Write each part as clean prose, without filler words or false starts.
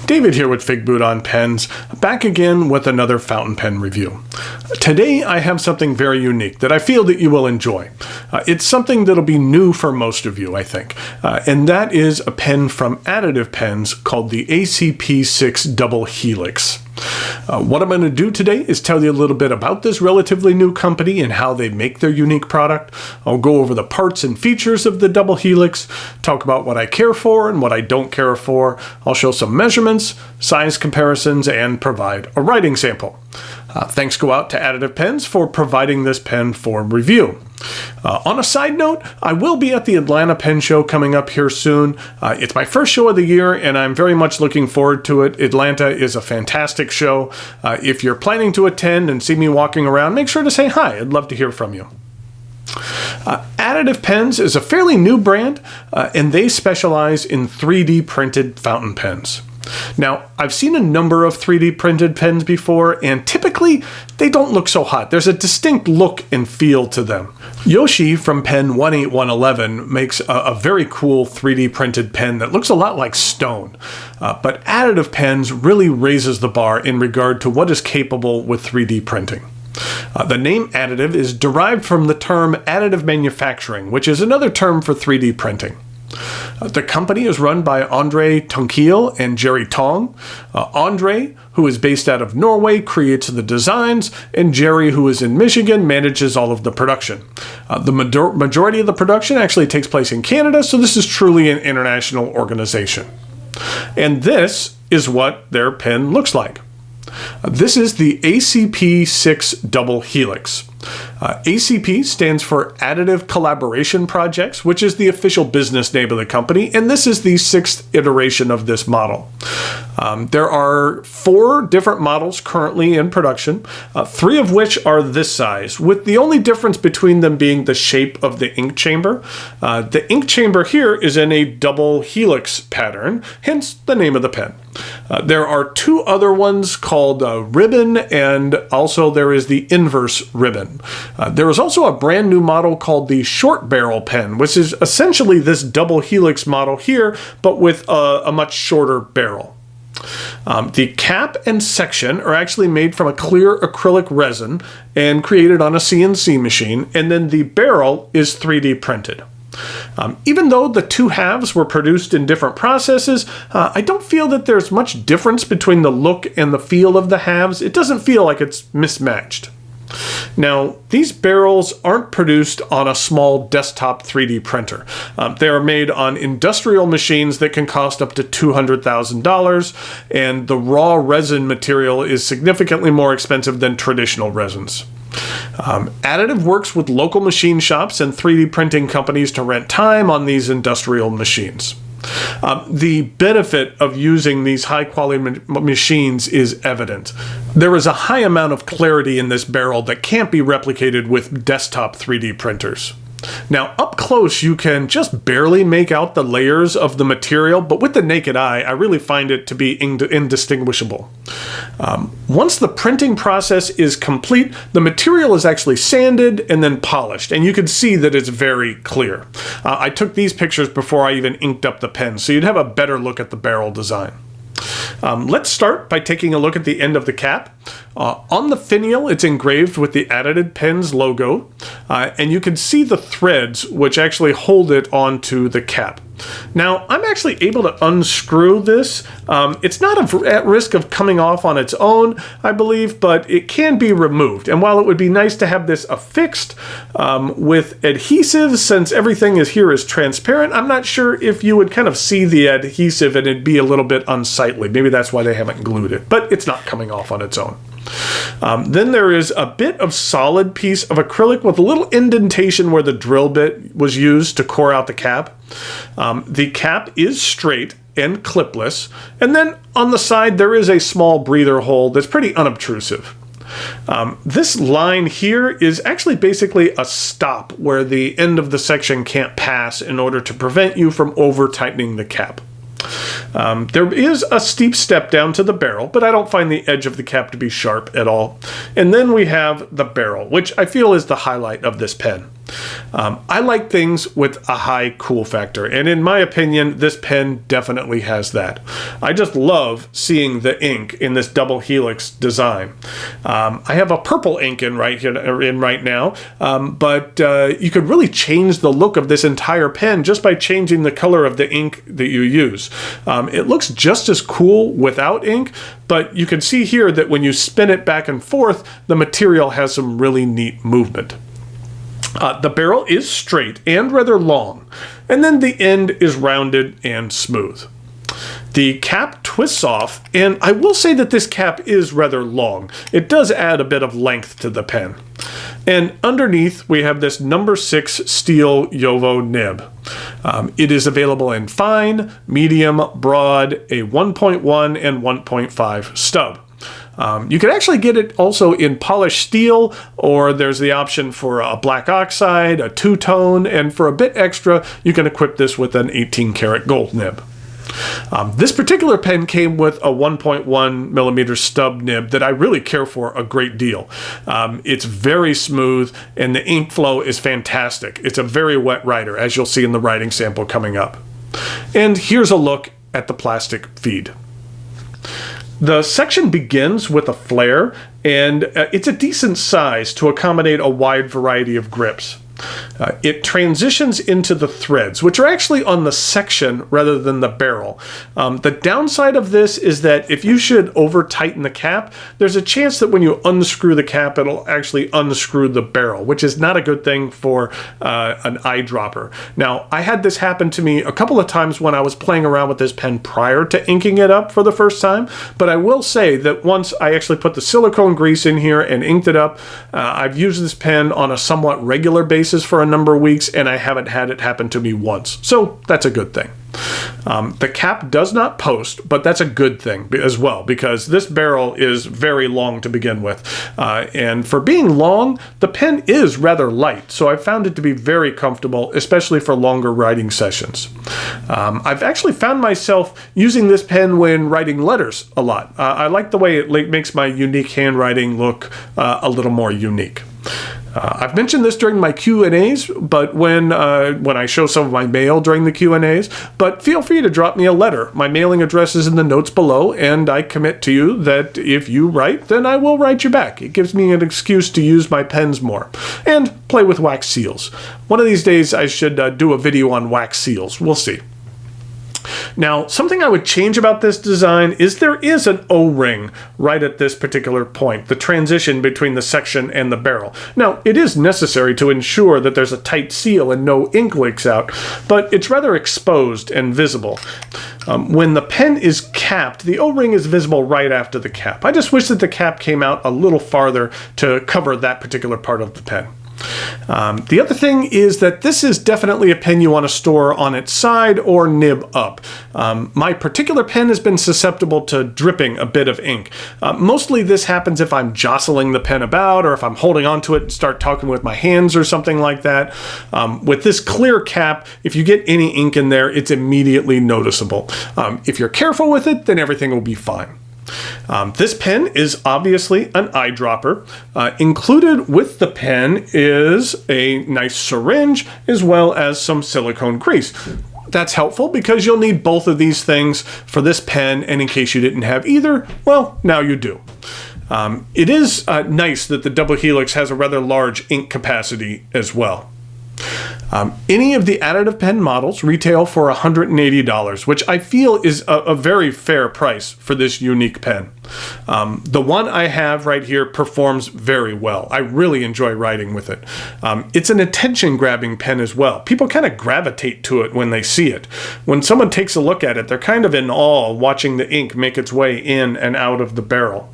David here with Figboot on Pens, back again with another fountain pen review. Today I have something very unique that I feel that you will enjoy. It's something that'll be new for most of you, I think, and that is a pen from Additive Pens called the ACP6 Double Helix. What I'm going to do today is tell you a little bit about this relatively new company and how they make their unique product. I'll go over the parts and features of the Double Helix, talk about what I care for and what I don't care for. I'll show some measurements, size comparisons, and provide a writing sample. Thanks go out to Additive Pens for providing this pen for review. On a side note, I will be at the Atlanta Pen Show coming up here soon. It's my first show of the year, and I'm very much looking forward to it. Atlanta is a fantastic show. If you're planning to attend and see me walking around, make sure to say hi. I'd love to hear from you. Additive Pens is a fairly new brand, and they specialize in 3D printed fountain pens. Now, I've seen a number of 3D printed pens before, and typically they don't look so hot. There's a distinct look and feel to them. Yoshi from Pen 18111 makes a very cool 3D printed pen that looks a lot like stone. But Additive Pens really raises the bar in regard to what is capable with 3D printing. The name additive is derived from the term additive manufacturing, which is another term for 3D printing. The company is run by Andre Tunkiel and Jerry Tong. Andre, who is based out of Norway, creates the designs, and Jerry, who is in Michigan, manages all of the production. The majority of the production actually takes place in Canada, so this is truly an international organization. And this is what their pen looks like. This is the ACP6 Double Helix. ACP stands for Additive Collaboration Projects, which is the official business name of the company, and this is the 6th iteration of this model. There are 4 different models currently in production, 3 of which are this size, with the only difference between them being the shape of the ink chamber. The ink chamber here is in a double helix pattern, hence the name of the pen. There are 2 other ones called ribbon, and also there is the inverse ribbon. There is also a brand new model called the short barrel pen, which is essentially this double helix model here, but with a much shorter barrel. The cap and section are actually made from a clear acrylic resin and created on a CNC machine, and then the barrel is 3D printed. Even though the 2 halves were produced in different processes, I don't feel that there's much difference between the look and the feel of the halves. It doesn't feel like it's mismatched. Now, these barrels aren't produced on a small desktop 3D printer. They are made on industrial machines that can cost up to $200,000, and the raw resin material is significantly more expensive than traditional resins. Additive works with local machine shops and 3D printing companies to rent time on these industrial machines. The benefit of using these high-quality machines is evident. There is a high amount of clarity in this barrel that can't be replicated with desktop 3D printers. Now, up close, you can just barely make out the layers of the material, but with the naked eye, I really find it to be indistinguishable. Once the printing process is complete, the material is actually sanded and then polished, and you can see that it's very clear. I took these pictures before I even inked up the pen, so you'd have a better look at the barrel design. Let's start by taking a look at the end of the cap. On the finial, it's engraved with the Additive Pens logo, and you can see the threads which actually hold it onto the cap. Now, I'm actually able to unscrew this. It's not at risk of coming off on its own, I believe, but it can be removed. And while it would be nice to have this affixed with adhesive, since everything here is transparent, I'm not sure if you would kind of see the adhesive and it'd be a little bit unsightly. Maybe that's why they haven't glued it, but it's not coming off on its own. Then there is a bit of solid piece of acrylic with a little indentation where the drill bit was used to core out the cap. The cap is straight and clipless, and then on the side there is a small breather hole that's pretty unobtrusive. This line here is actually basically a stop where the end of the section can't pass in order to prevent you from over-tightening the cap. There is a steep step down to the barrel, but I don't find the edge of the cap to be sharp at all. And then we have the barrel, which I feel is the highlight of this pen. I like things with a high cool factor, and in my opinion, this pen definitely has that. I just love seeing the ink in this double helix design. I have a purple ink in right now, but you could really change the look of this entire pen just by changing the color of the ink that you use. It looks just as cool without ink, but you can see here that when you spin it back and forth, the material has some really neat movement. The barrel is straight and rather long, and then the end is rounded and smooth. The cap twists off, and I will say that this cap is rather long. It does add a bit of length to the pen. And underneath, we have this number 6 steel Jowo nib. It is available in fine, medium, broad, a 1.1 and 1.5 stub. You can actually get it also in polished steel, or there's the option for a black oxide, a two-tone, and for a bit extra, you can equip this with an 18-karat gold nib. This particular pen came with a 1.1 millimeter stub nib that I really care for a great deal. It's very smooth, and the ink flow is fantastic. It's a very wet writer, as you'll see in the writing sample coming up. And here's a look at the plastic feed. The section begins with a flare, and it's a decent size to accommodate a wide variety of grips. It transitions into the threads, which are actually on the section rather than the barrel. The downside of this is that if you should over-tighten the cap, there's a chance that when you unscrew the cap, it'll actually unscrew the barrel, which is not a good thing for an eyedropper. Now, I had this happen to me a couple of times when I was playing around with this pen prior to inking it up for the first time, but I will say that once I actually put the silicone grease in here and inked it up, I've used this pen on a somewhat regular basis for a number of weeks, and I haven't had it happen to me once. So that's a good thing. The cap does not post, but that's a good thing as well, because this barrel is very long to begin with. And for being long, the pen is rather light, so I found it to be very comfortable, especially for longer writing sessions. I've actually found myself using this pen when writing letters a lot. I like the way it makes my unique handwriting look a little more unique. I've mentioned this during my Q&As, but when I show some of my mail during the Q&As, but feel free to drop me a letter. My mailing address is in the notes below, and I commit to you that if you write, then I will write you back. It gives me an excuse to use my pens more and play with wax seals. One of these days I should do a video on wax seals. We'll see. Now, something I would change about this design is there is an O-ring right at this particular point, the transition between the section and the barrel. Now, it is necessary to ensure that there's a tight seal and no ink leaks out, but it's rather exposed and visible. When the pen is capped, the O-ring is visible right after the cap. I just wish that the cap came out a little farther to cover that particular part of the pen. The other thing is that this is definitely a pen you want to store on its side or nib up. My particular pen has been susceptible to dripping a bit of ink. Mostly this happens if I'm jostling the pen about or if I'm holding onto it and start talking with my hands or something like that. With this clear cap, if you get any ink in there, it's immediately noticeable. If you're careful with it, then everything will be fine. This pen is obviously an eyedropper. Included with the pen is a nice syringe as well as some silicone grease. That's helpful because you'll need both of these things for this pen, and in case you didn't have either, well, now you do. It is nice that the double helix has a rather large ink capacity as well. Any of the additive pen models retail for $180, which I feel is a very fair price for this unique pen. The one I have right here performs very well. I really enjoy writing with it. It's an attention-grabbing pen as well. People kind of gravitate to it when they see it. When someone takes a look at it, they're kind of in awe watching the ink make its way in and out of the barrel.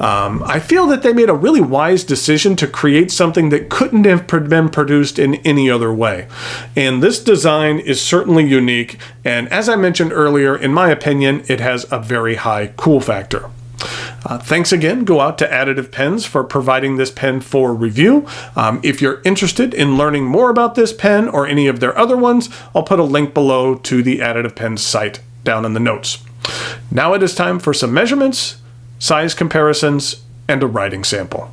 I feel that they made a really wise decision to create something that couldn't have been produced in any other way. And this design is certainly unique, and as I mentioned earlier, in my opinion, it has a very high cool factor. Thanks again go out to Additive Pens for providing this pen for review. If you're interested in learning more about this pen or any of their other ones, I'll put a link below to the Additive Pens site down in the notes. Now it is time for some measurements, size comparisons, and a writing sample.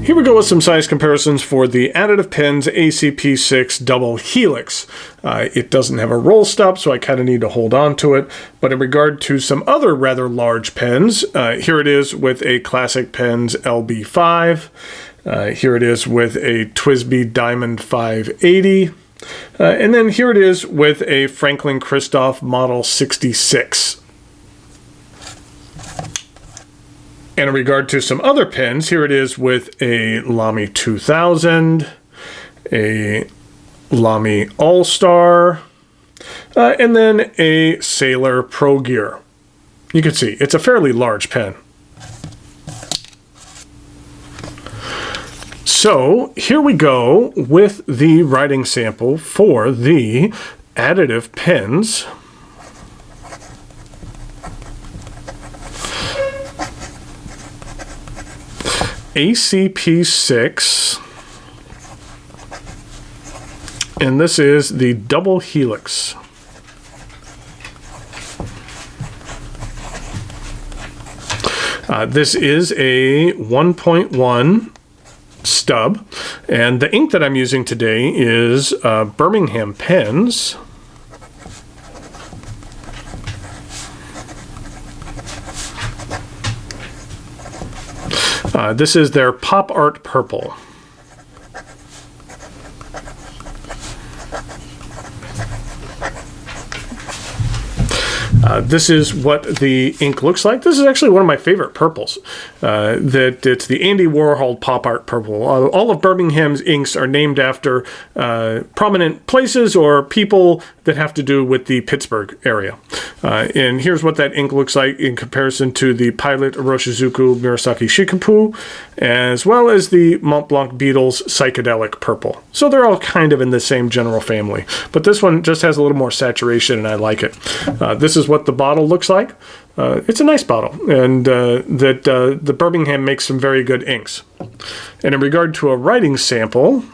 Here we go with some size comparisons for the Additive Pens ACP6 Double Helix. It doesn't have a roll stop, so I kind of need to hold on to it. But in regard to some other rather large pens, here it is with a Classic Pens LB5. Here it is with a TWSBI Diamond 580. And then here it is with a Franklin Christoph Model 66. And in regard to some other pens, here it is with a Lamy 2000, a Lamy All-Star, and then a Sailor Pro Gear. You can see it's a fairly large pen. So here we go with the writing sample for the Additive pens. ACP6, and this is the Double Helix. This is a 1.1 stub, and the ink that I'm using today is Birmingham pens. This is their Pop Art Purple. This is what the ink looks like. This is actually one of my favorite purples. It's the Andy Warhol Pop Art Purple. All of Birmingham's inks are named after prominent places or people that have to do with the Pittsburgh area. And here's what that ink looks like in comparison to the Pilot Iroshizuku Murasaki Shikapu, as well as the Mont Blanc Beetles Psychedelic Purple. So they're all kind of in the same general family. But this one just has a little more saturation, and I like it. This is what the bottle looks like. It's a nice bottle, and the Birmingham makes some very good inks. And in regard to a writing sample,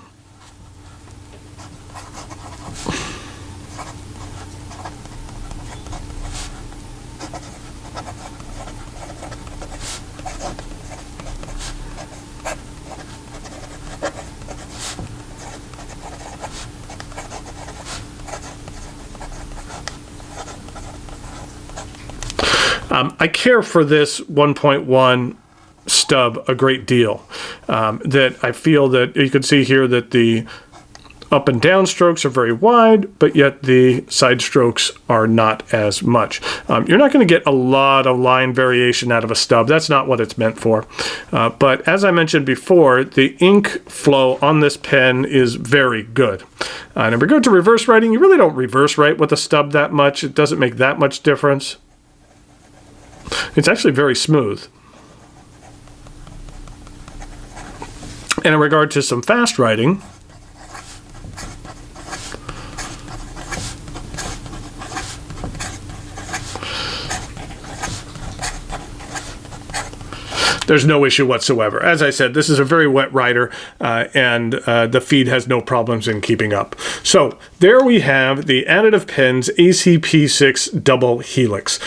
I care for this 1.1 stub a great deal. That I feel that you can see here that the up and down strokes are very wide, but yet the side strokes are not as much. You're not going to get a lot of line variation out of a stub. That's not what it's meant for. But as I mentioned before, the ink flow on this pen is very good. And in regard to reverse writing, you really don't reverse write with a stub that much. It doesn't make that much difference. It's actually very smooth. And in regard to some fast writing, there's no issue whatsoever. As I said, this is a very wet writer, and the feed has no problems in keeping up. So there we have the Additive Pens ACP6 Double Helix.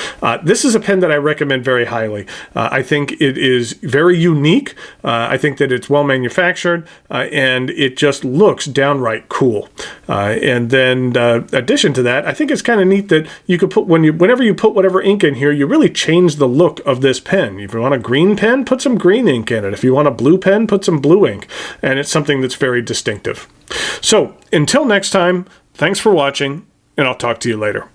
This is a pen that I recommend very highly. I think it is very unique. I think that it's well manufactured, and it just looks downright cool. And then, addition to that, I think it's kind of neat that you could put whenever you put whatever ink in here, you really change the look of this pen. If you want a green pen, put some green ink in it. If you want a blue pen, put some blue ink. And it's something that's very distinctive. So until next time, thanks for watching, and I'll talk to you later.